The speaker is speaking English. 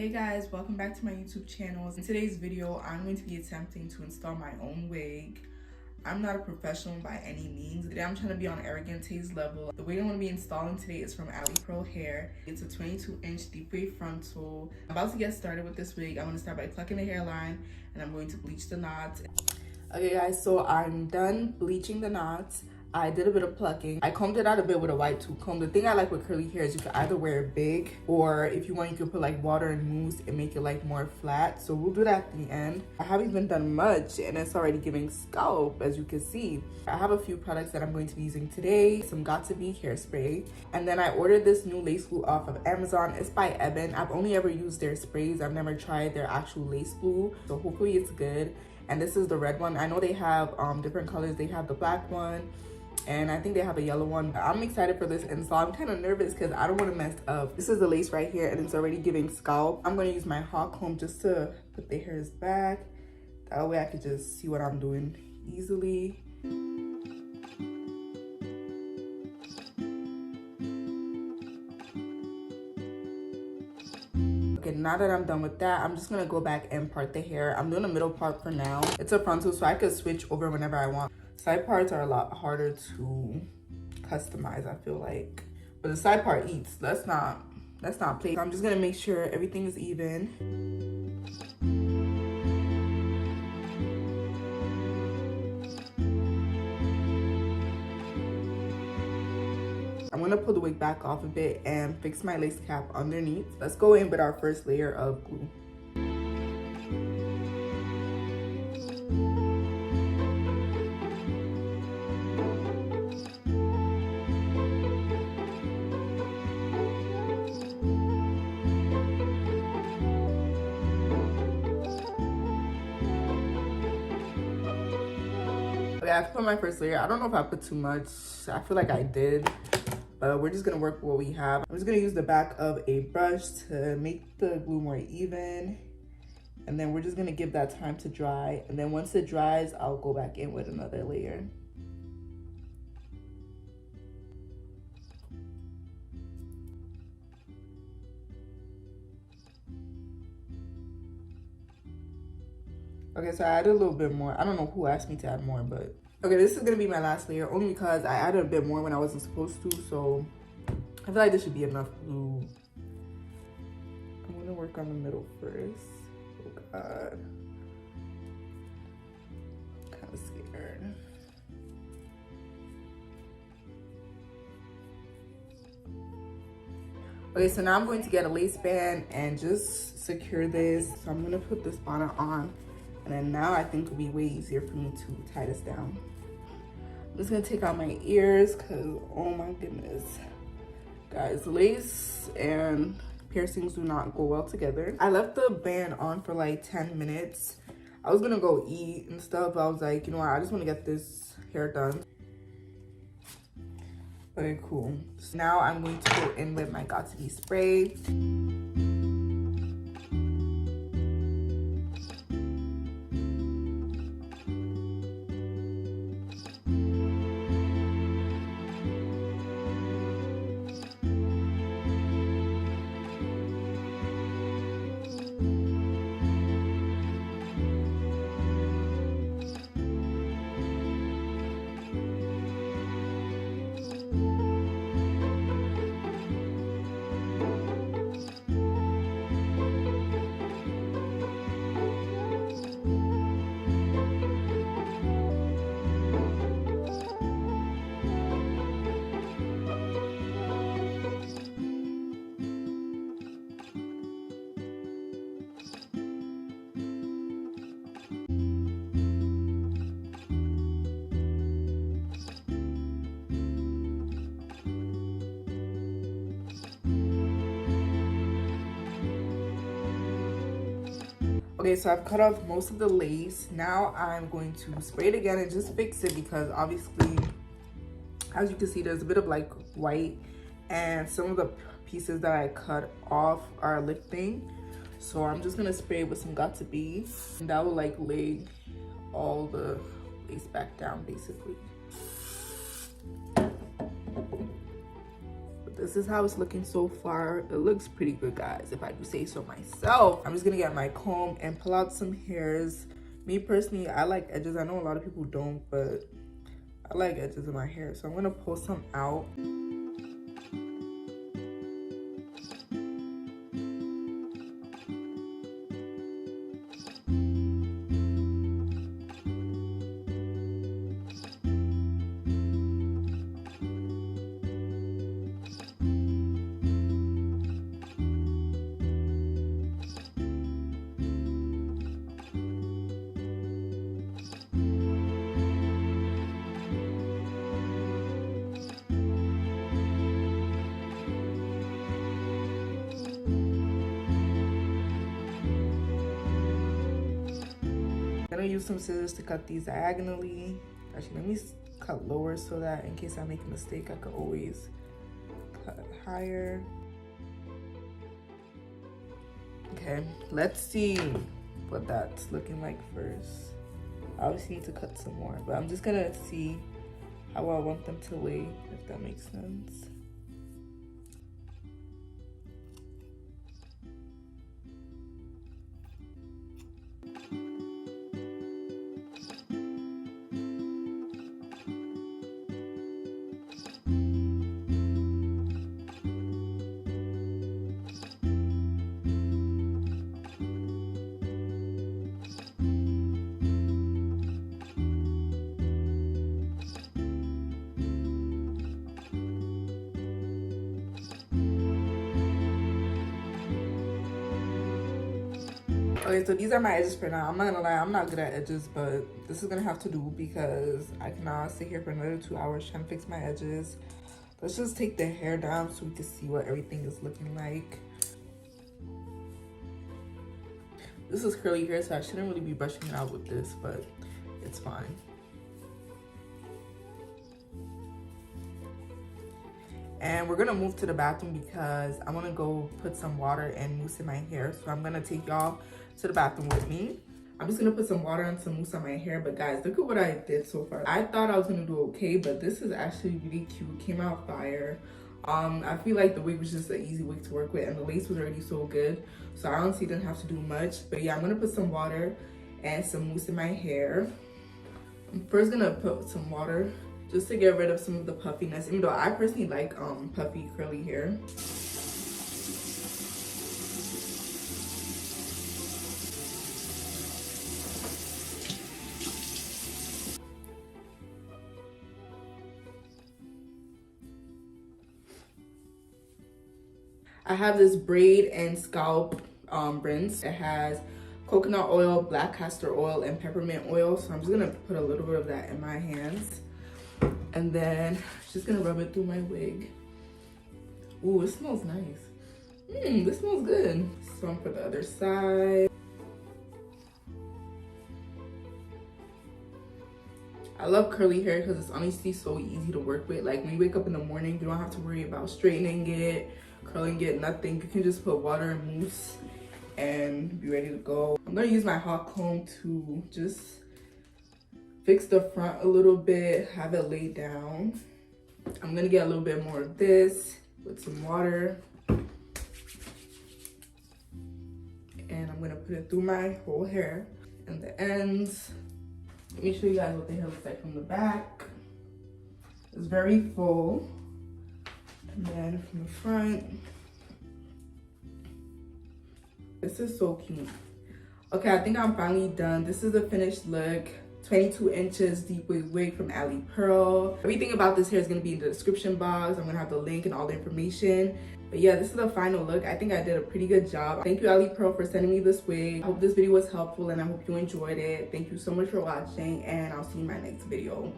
Hey guys, welcome back to my YouTube channel. In today's video, I'm going to be attempting to install my own wig. I'm not a professional by any means. Today I'm trying to be on Arrogant Taste level. The wig I'm going to be installing today is from Alipearl hair. It's a 22-inch deep wave frontal. I'm about to get started with this wig. I'm going to start by plucking the hairline and I'm going to bleach the knots. Okay guys, so I'm done bleaching the knots. I did a bit of plucking. I combed it out a bit with a white tooth comb. The thing I like with curly hair is you can either wear it big, or if you want, you can put like water and mousse and make it like more flat. So we'll do that at the end. I haven't even done much and it's already giving scalp, as you can see. I have a few products that I'm going to be using today. Some Got2b hairspray. And then I ordered this new lace glue off of Amazon. It's by Ebin. I've only ever used their sprays. I've never tried their actual lace glue. So hopefully it's good. And this is the red one. I know they have different colors. They have the black one, and I think they have a yellow one. I'm excited for this install. I'm kind of nervous because I don't want to mess up. This is the lace right here and it's already giving scalp. I'm going to use my hot comb just to put the hairs back. That way I can just see what I'm doing easily. Okay, now that I'm done with that, I'm just gonna go back and part the hair. I'm doing the middle part for now. It's a frontal, so I could switch over whenever I want. Side parts are a lot harder to customize, I feel like. But the side part eats. Let's not play. So I'm just gonna make sure everything is even. I'm gonna pull the wig back off a bit and fix my lace cap underneath. Let's go in with our first layer of glue. Okay, I put my first layer. I don't know if I put too much. I feel like I did. We're just gonna work with what we have. I'm just gonna use the back of a brush to make the glue more even. And then we're just gonna give that time to dry. And then once it dries, I'll go back in with another layer. Okay, so I added a little bit more. I don't know who asked me to add more, but okay, this is gonna be my last layer only because I added a bit more when I wasn't supposed to, so I feel like this should be enough glue. I'm gonna work on the middle first. Oh God. I'm kind of scared. Okay, so now I'm going to get a lace band and just secure this. So I'm gonna put this bonnet on. And then now I think it'll be way easier for me to tie this down. I'm just gonna take out my ears because, oh my goodness. Guys, lace and piercings do not go well together. I left the band on for like 10 minutes. I was gonna go eat and stuff, but I was like, you know what, I just wanna get this hair done. Okay, cool. So now I'm going to go in with my Got2b spray. Okay, so I've cut off most of the lace. Now I'm going to spray it again and just fix it because obviously, as you can see, there's a bit of like white and some of the pieces that I cut off are lifting. So I'm just gonna spray it with some Got2b, and that will like lay all the lace back down basically. this is how it's looking so far. It looks pretty good, guys, if I do say so myself. I'm just gonna get my comb and pull out some hairs. Me personally, I like edges. I know a lot of people don't, but I like edges in my hair, so I'm gonna pull some out. I'm gonna use some scissors to cut these diagonally. Actually, let me cut lower so that in case I make a mistake, I could always cut higher. Okay, let's see what that's looking like first. I obviously need to cut some more, but I'm just gonna see how I want them to lay, if that makes sense. Okay, so these are my edges for now. I'm not gonna lie, I'm not good at edges, but this is gonna have to do because I cannot sit here for another 2 hours trying to fix my edges. Let's just take the hair down so we can see what everything is looking like. This is curly hair, so I shouldn't really be brushing it out with this, but it's fine. And we're gonna move to the bathroom because I wanna go put some water and mousse in my hair. So I'm gonna take y'all to the bathroom with me. I'm just gonna put some water and some mousse on my hair. But guys, look at what I did so far. I thought I was gonna do okay, but this is actually really cute. Came out fire. I feel like the wig was just an easy wig to work with and the lace was already so good. So I honestly didn't have to do much. But yeah, I'm gonna put some water and some mousse in my hair. I'm first gonna put some water just to get rid of some of the puffiness, even though I personally like puffy curly hair. I have this braid and scalp rinse. It has coconut oil, black castor oil, and peppermint oil. So I'm just gonna put a little bit of that in my hands. And then just gonna rub it through my wig. Ooh, it smells nice. This smells good. Some for the other side. I love curly hair because it's honestly so easy to work with. Like when you wake up in the morning, you don't have to worry about straightening it, curling it, nothing. You can just put water and mousse and be ready to go. I'm gonna use my hot comb to just fix the front a little bit, have it laid down. I'm gonna get a little bit more of this with some water. And I'm gonna put it through my whole hair and the ends. Let me show you guys what the hair looks like from the back. It's very full. And then from the front. This is so cute. Okay, I think I'm finally done. This is the finished look. 22 inches deep wig from Alipearl. Everything about this hair is going to be in the description box. I'm going to have the link and all the information. But yeah, this is the final look. I think I did a pretty good job. Thank you, Alipearl, for sending me this wig. I hope this video was helpful and I hope you enjoyed it. Thank you so much for watching and I'll see you in my next video.